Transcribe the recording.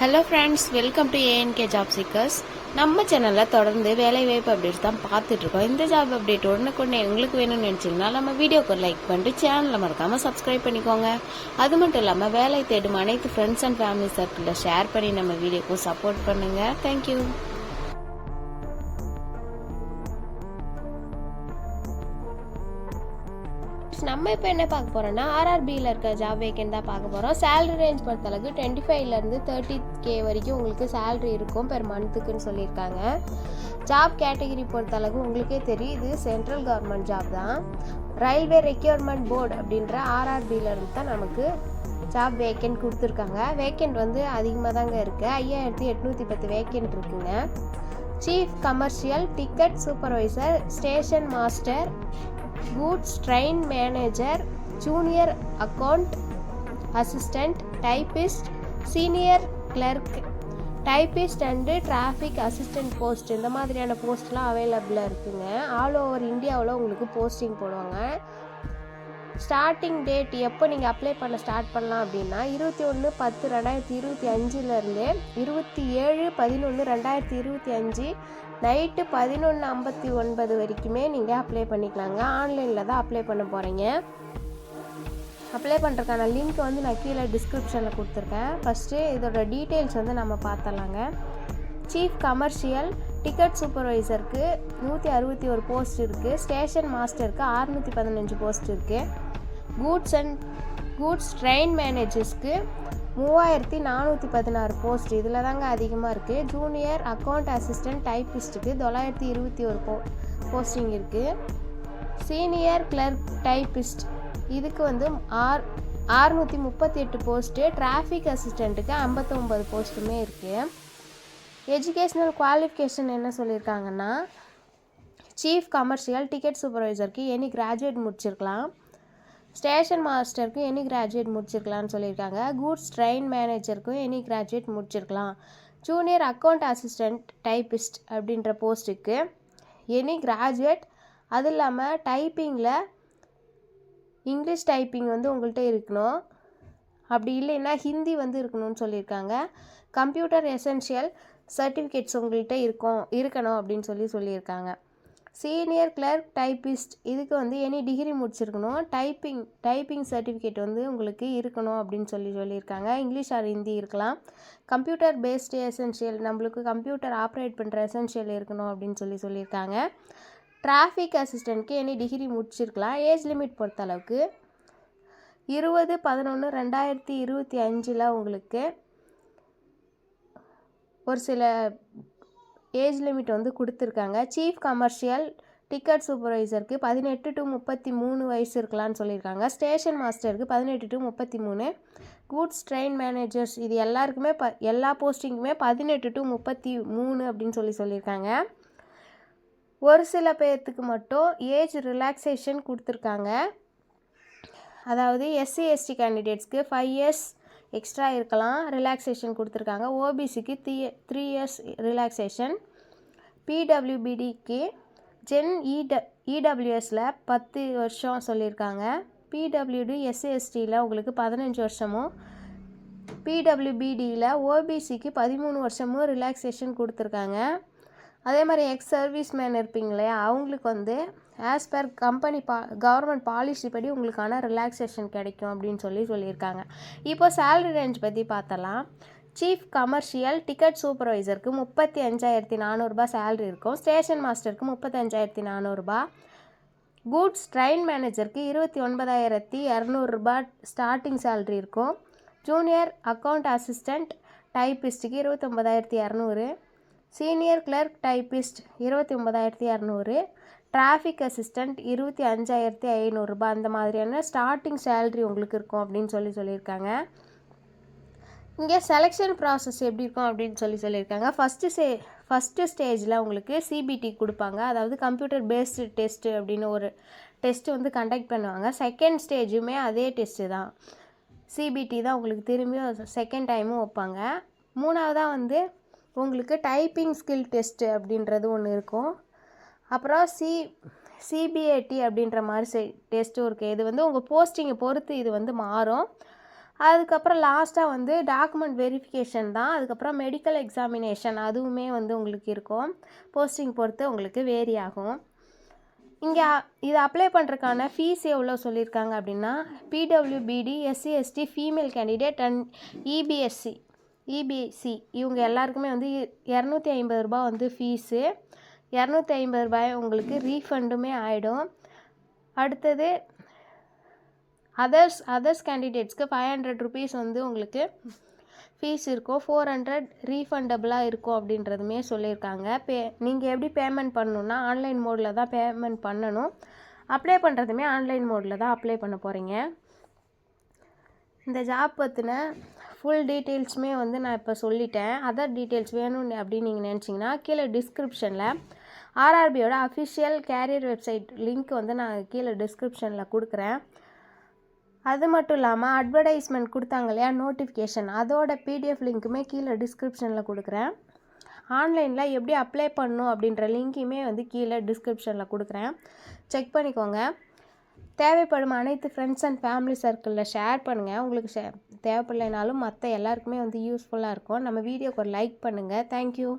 Hello friends, welcome to ANK job seekers. நம்ம சேனலில் தொடர்ந்து வேலைவாய்ப்பு அப்டேட்ஸ் தான் பார்த்துட்ருக்கோம். இந்த ஜாப் அப்டேட் உடனுக்குடனே உங்களுக்கு வேணும்னு நினச்சிங்கன்னா நம்ம வீடியோக்கு லைக் பண்ணிட்டு சேனலை மறக்காமல் சப்ஸ்கிரைப் பண்ணிக்கோங்க. அது மட்டும் இல்லாமல் வேலை தேடும் அனைத்து ஃப்ரெண்ட்ஸ் அண்ட் ஃபேமிலி சர்க்கிளில் ஷேர் பண்ணி நம்ம வீடியோக்கு சப்போர்ட் பண்ணுங்கள். தேங்க்யூ. நம்ம இப்போ என்ன பார்க்க போகிறோம்னா ஆர்ஆர்பியில் இருக்க ஜாப் வேக்கன்ட் தான் பார்க்க போகிறோம். சேலரி ரேஞ்ச் பொறுத்தளவுக்கு 25லேருந்து 30K வரைக்கும் உங்களுக்கு சேலரி இருக்கும் பெர் மந்த்துக்குன்னு சொல்லியிருக்காங்க. ஜாப் கேட்டகிரி பொறுத்தளவுக்கு உங்களுக்கே தெரியும், இது சென்ட்ரல் கவர்மெண்ட் ஜாப் தான். ரயில்வே ரெக்யூர்மெண்ட் போர்டு அப்படின்ற ஆர்ஆர்பியிலேருந்து தான் நமக்கு ஜாப் வேக்கன்ட் கொடுத்துருக்காங்க. வேக்கன்ட் வந்து அதிகமாக தாங்க இருக்குது. 5810 வேக்கன்ட் இருக்குங்க. Chief commercial, ticket supervisor, station master, goods train manager, junior account assistant, typist, senior clerk, typist and traffic assistant post, இந்த மாதிரியான போஸ்ட்லாம் அவைலபிளாக இருக்குங்க. ஆல் ஓவர் இந்தியாவில் உங்களுக்கு போஸ்டிங் போடுவாங்க. ஸ்டார்டிங் டேட் எப்போ நீங்கள் அப்ளை பண்ண ஸ்டார்ட் பண்ணலாம் அப்படின்னா 21/10/2025 27/11/2025 நைட்டு 11:59 வரைக்குமே நீங்கள் அப்ளை பண்ணிக்கலாங்க. ஆன்லைனில் தான் அப்ளை பண்ண போகிறீங்க. அப்ளை பண்ணுறதுக்கான லிங்க் வந்து நான் கீழே டிஸ்கிரிப்ஷனில் கொடுத்துருக்கேன். ஃபஸ்ட்டு இதோட டீட்டெயில்ஸ் வந்து நம்ம பார்த்தலாங்க. சீஃப் கமர்ஷியல் டிக்கெட் சூப்பர்வைசருக்கு 161 போஸ்ட் இருக்குது. ஸ்டேஷன் மாஸ்டருக்கு 615 போஸ்ட் இருக்குது. கூட்ஸ் ட்ரெயின் மேனேஜர்ஸ்க்கு 3416 போஸ்ட், இதில் தாங்க அதிகமாக இருக்குது. ஜூனியர் அக்கவுண்ட் அசிஸ்டண்ட் டைப்பிஸ்ட்டுக்கு 921 போஸ்டிங் இருக்குது. சீனியர் கிளர்க் டைப்பிஸ்ட் இதுக்கு வந்து 638 போஸ்ட்டு. டிராஃபிக் அசிஸ்டண்ட்டுக்கு 59 போஸ்ட்டுமே இருக்குது. எஜுகேஷ்னல் குவாலிஃபிகேஷன் என்ன சொல்லியிருக்காங்கன்னா, சீஃப் கமர்ஷியல் டிக்கெட் சூப்பர்வைசருக்கு எனி கிராஜுவேட் முடிச்சிருக்கலாம். ஸ்டேஷன் மாஸ்டருக்கு எனி கிராஜுவேட் முடிச்சிருக்கலாம்னு சொல்லியிருக்காங்க. கூட்ஸ் ட்ரெயின் மேனேஜருக்கும் எனி கிராஜுவேட் முடிச்சிருக்கலாம். ஜூனியர் அக்கவுண்ட் அசிஸ்டண்ட் டைப்பிஸ்ட் அப்படின்ற போஸ்ட்டுக்கு எனி கிராஜுவேட், அது இல்லாமல் டைப்பிங்கில் இங்கிலீஷ் டைப்பிங் வந்து உங்கள்கிட்ட இருக்கணும், அப்படி இல்லைன்னா ஹிந்தி வந்து இருக்கணும்னு சொல்லியிருக்காங்க. கம்ப்யூட்டர் எசென்ஷியல் சர்டிஃபிகேட்ஸ் உங்கள்கிட்ட இருக்கணும் அப்படின்னு சொல்லியிருக்காங்க. சீனியர் கிளர்க் டைப்பிஸ்ட் இதுக்கு வந்து எனி டிகிரி முடிச்சிருக்கணும். டைப்பிங் சர்டிஃபிகேட் வந்து உங்களுக்கு இருக்கணும் அப்படின்னு சொல்லியிருக்காங்க. இங்கிலீஷ் ஆர் ஹிந்தி இருக்கலாம். கம்ப்யூட்டர் பேஸ்டு எசென்ஷியல், நம்மளுக்கு கம்ப்யூட்டர் ஆப்ரேட் பண்ணுற எசென்ஷியல் இருக்கணும் அப்படின்னு சொல்லியிருக்காங்க. டிராஃபிக் அசிஸ்டண்ட்க்கு எனி டிகிரி முடிச்சிருக்கலாம். ஏஜ் லிமிட் பொறுத்தளவுக்கு 20/11/2025 உங்களுக்கு ஒரு சில ஏஜ் லிமிட் வந்து கொடுத்துருக்காங்க. சீஃப் கமர்ஷியல் டிக்கெட் சூப்பர்வைசருக்கு 18 to 33 வயசு இருக்கலாம்னு சொல்லியிருக்காங்க. ஸ்டேஷன் மாஸ்டருக்கு 18 to 33. கூட்ஸ் ட்ரெயின் மேனேஜர்ஸ் இது எல்லாருக்குமே எல்லா போஸ்டிங்குமே 18 to 33 அப்படின்னு சொல்லியிருக்காங்க. ஒரு சில பேர்த்துக்கு மட்டும் ஏஜ் ரிலாக்ஸேஷன் கொடுத்துருக்காங்க. அதாவது SC ST கேண்டிடேட்ஸ்க்கு 5 years எக்ஸ்ட்ரா இருக்கலாம், ரிலாக்ஸேஷன் கொடுத்துருக்காங்க. ஓபிசிக்கு 3 years ரிலாக்ஸேஷன். பிடபிள்யூபிடிக்கு ஜென் இடபிள்யூஎஸில் 10 வருஷம் சொல்லியிருக்காங்க. பிடபிள்யூடி SCSTயில் உங்களுக்கு 15 வருஷமும், பிடபிள்யூபிடியில் ஓபிசிக்கு 13 வருஷமும் ரிலாக்ஸேஷன் கொடுத்துருக்காங்க. அதே மாதிரி எக்ஸ் சர்வீஸ் மேன் இருப்பீங்க இல்லையா, அவங்களுக்கு வந்து as per company government policy படி உங்களுக்கான ரிலாக்ஸேஷன் கிடைக்கும் அப்படின்னு சொல்லியிருக்காங்க. இப்போ சேலரி ரேஞ்ச் பற்றி பார்த்தலாம். சீஃப் கமர்ஷியல் டிக்கெட் சூப்பர்வைசருக்கு 35,400 சேலரி இருக்கும். ஸ்டேஷன் மாஸ்டருக்கு 35,400. கூட்ஸ் ட்ரெயின் மேனேஜருக்கு 29,200 ஸ்டார்டிங் சேலரி இருக்கும். ஜூனியர் அக்கவுண்ட் அசிஸ்டண்ட் டைப்பிஸ்ட்டுக்கு 29,200. Senior clerk typist 29,200. Traffic assistant 25,500 அந்த மாதிரியான ஸ்டார்டிங் சேலரி உங்களுக்கு இருக்கும் அப்படின்னு சொல்லியிருக்காங்க. இங்கே செலெக்ஷன் ப்ராசஸ் எப்படி இருக்கும் அப்படின்னு சொல்லியிருக்காங்க. ஃபஸ்ட்டு ஸ்டேஜில் உங்களுக்கு சிபிடி கொடுப்பாங்க, அதாவது கம்ப்யூட்டர் பேஸ்டு டெஸ்ட்டு அப்படின்னு ஒரு டெஸ்ட்டு வந்து கண்டக்ட் பண்ணுவாங்க. செகண்ட் ஸ்டேஜுமே அதே டெஸ்ட்டு தான், சிபிடி தான் உங்களுக்கு திரும்பியும் செகண்ட் டைமும் வைப்பாங்க. மூணாவதாக வந்து உங்களுக்கு டைப்பிங் ஸ்கில் டெஸ்ட்டு அப்படின்றது ஒன்று இருக்கும். அப்புறம் சிபிஏடி அப்படின்ற மாதிரி டெஸ்ட்டும் இருக்குது. இது வந்து உங்கள் போஸ்டிங்கை பொறுத்து இது வந்து மாறும். அதுக்கப்புறம் லாஸ்ட்டாக வந்து டாக்குமெண்ட் வெரிஃபிகேஷன் தான். அதுக்கப்புறம் மெடிக்கல் எக்ஸாமினேஷன் அதுவுமே வந்து உங்களுக்கு இருக்கும். போஸ்டிங் பொறுத்து உங்களுக்கு வேரி ஆகும். இங்கே இதை அப்ளை பண்ணுறதுக்கான ஃபீஸ் எவ்வளோ சொல்லியிருக்காங்க அப்படின்னா, PWBD, SC, ST, female candidate and EBC இவங்க எல்லாருக்குமே வந்து ரூ. 250 வந்து ஃபீஸு. ரூ. 250 உங்களுக்கு ரீஃபண்டுமே ஆகிடும். அடுத்தது அதர்ஸ் கேண்டிடேட்ஸ்க்கு ₹500 வந்து உங்களுக்கு ஃபீஸ் இருக்கும். 400 ரீஃபண்டபுளாக இருக்கும் அப்படின்றதுமே சொல்லியிருக்காங்க. நீங்கள் எப்படி பேமெண்ட் பண்ணணுன்னா ஆன்லைன் மோடில் தான் பேமெண்ட் பண்ணணும். அப்ளை பண்ணுறதுமே ஆன்லைன் மோடில் தான் அப்ளை பண்ண போகிறீங்க. இந்த ஜாப் பற்றின ஃபுல் டீட்டெயில்ஸுமே வந்து நான் இப்போ சொல்லிட்டேன். அதர் டீட்டெயில்ஸ் வேணும் அப்படின்னு நீங்கள் நினச்சிங்கன்னா கீழே டிஸ்கிரிப்ஷனில் ஆர்ஆர்பியோட அஃபிஷியல் கேரியர் வெப்சைட் லிங்க் வந்து நான் கீழே டிஸ்கிரிப்ஷனில் கொடுக்குறேன். அது மட்டும் இல்லாமல் அட்வர்டைஸ்மெண்ட் கொடுத்தாங்க இல்லையா, நோட்டிஃபிகேஷன், அதோட பிடிஎஃப் லிங்க்குமே கீழே டிஸ்கிரிப்ஷனில் கொடுக்குறேன். ஆன்லைனில் எப்படி அப்ளை பண்ணணும் அப்படின்ற லிங்க்குமே வந்து கீழே டிஸ்கிரிப்ஷனில் கொடுக்குறேன். செக் பண்ணிக்கோங்க. தேவைப்படும் அனைத்து ஃப்ரெண்ட்ஸ் அண்ட் ஃபேமிலி சர்க்கிளில் ஷேர் பண்ணுங்கள். உங்களுக்கு தேவைப்படலைனாலும் மற்ற எல்லாருக்குமே வந்து யூஸ்ஃபுல்லாக இருக்கும். நம்ம வீடியோக்கு ஒரு லைக் பண்ணுங்கள். தேங்க்யூ.